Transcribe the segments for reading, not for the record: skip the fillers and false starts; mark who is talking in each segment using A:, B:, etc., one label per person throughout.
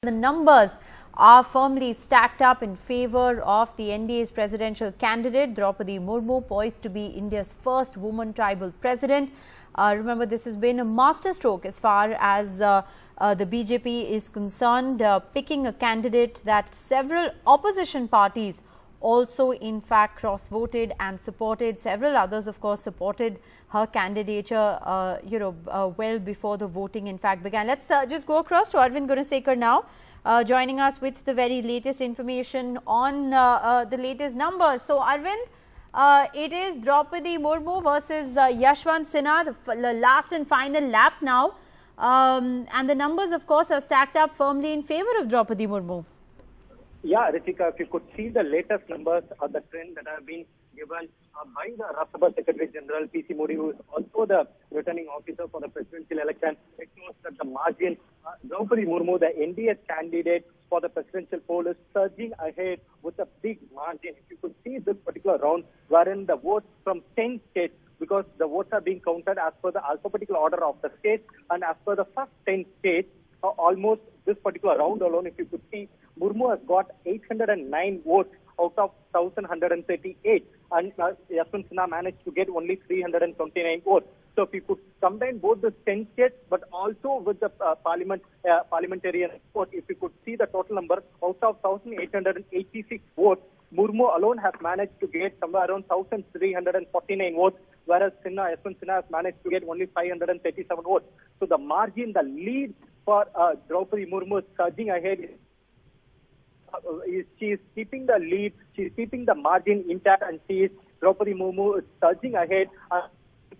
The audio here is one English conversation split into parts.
A: The numbers are firmly stacked up in favor of the NDA's presidential candidate, Droupadi Murmu, poised to be India's first woman tribal president. Remember, this has been a masterstroke as far as the BJP is concerned, picking a candidate that several opposition parties also in fact cross-voted and supported. Several others, of course, supported her candidature, well before the voting in fact began. Let's just go across to Arvind Gunasekar now, joining us with the very latest information on the latest numbers. So, Arvind, it is Droupadi Murmu versus Yashwant Sinha, the last and final lap now. And the numbers, of course, are stacked up firmly in favor of Droupadi Murmu.
B: Yeah, Ritika, if you could see the latest numbers of the trend that have been given by the Rajya Sabha Secretary General P.C. Modi, who is also the returning officer for the presidential election, it shows that the margin, Droupadi Murmu, the NDA candidate for the presidential poll, is surging ahead with a big margin. If you could see this particular round, wherein the votes from 10 states, because the votes are being counted as per the alphabetical order of the states, and as per the first 10 states, almost this particular round alone, if you could see, Murmu has got 809 votes out of 1,138, and Yashwant Sinha managed to get only 329 votes. So if you could combine both the 10 states, but also with the parliamentarian vote, if you could see the total number, out of 1,886 votes, Murmu alone has managed to get somewhere around 1,349 votes, whereas Yashwant Sinha has managed to get only 537 votes. So the margin, the lead for Droupadi Murmu is surging ahead. She is keeping the lead, she is keeping the margin intact, and Droupadi Murmu is surging ahead.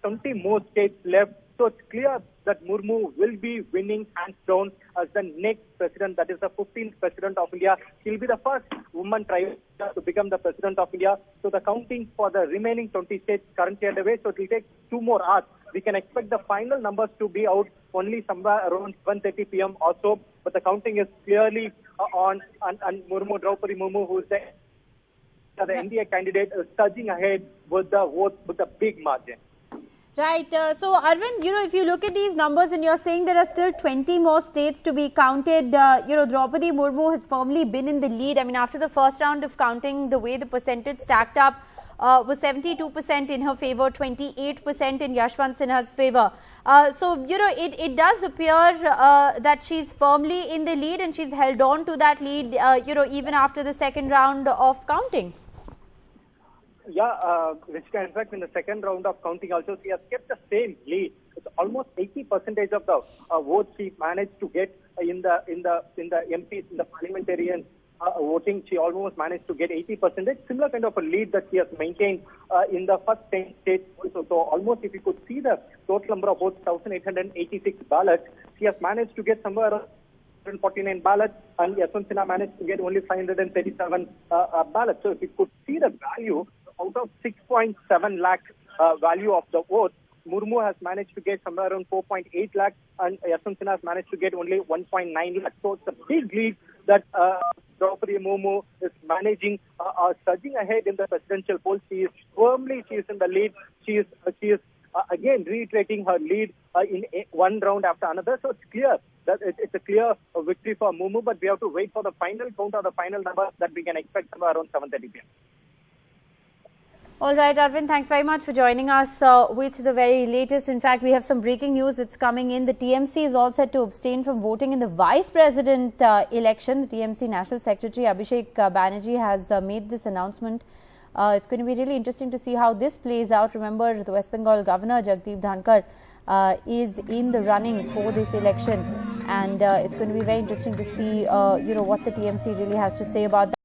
B: 20 more states left, so it's clear that Murmu will be winning hands down as the next president, that is the 15th president of India. She'll be the first woman tribal to become the president of India. So the counting for the remaining 20 states currently underway, so it will take 2 more hours. We can expect the final numbers to be out only somewhere around 1:30 p.m. or so, but the counting is clearly on, and Droupadi Murmu, who is the NDA candidate, is surging ahead with the vote with a big margin.
A: Right. So, Arvind, if you look at these numbers and you're saying there are still 20 more states to be counted, Droupadi Murmu has firmly been in the lead. I mean, after the first round of counting, the way the percentage stacked up was 72% in her favor, 28% in Yashwant Sinha's favor. So, it does appear that she's firmly in the lead, and she's held on to that lead, even after the second round of counting.
B: Yeah, Rishika, in fact, in the second round of counting also, she has kept the same lead. It's almost 80% of the votes she managed to get in the MPs, in the parliamentarian voting. She almost managed to get 80%. Similar kind of a lead that she has maintained in the first 10 states also. So almost, if you could see the total number of votes, 1,886 ballots, she has managed to get somewhere around 149 ballots, and Yashwant Sinha managed to get only 537 ballots. So if you could see the value, out of 6.7 lakh value of the vote, Murmu has managed to get somewhere around 4.8 lakh, and Yashwant Sinha has managed to get only 1.9 lakh. So it's a big lead that Droupadi Murmu is managing, surging ahead in the presidential poll. She is in the lead. She is again reiterating her lead in one round after another. So it's clear that it's a clear victory for Murmu, but we have to wait for the final count or the final number that we can expect somewhere around 7:30 p.m.
A: All right, Arvind, thanks very much for joining us with the very latest. In fact, we have some breaking news that's coming in. The TMC is all set to abstain from voting in the vice president election. The TMC National Secretary Abhishek Banerjee has made this announcement. It's going to be really interesting to see how this plays out. Remember, the West Bengal Governor Jagdeep Dhankar is in the running for this election, and it's going to be very interesting to see what the TMC really has to say about that.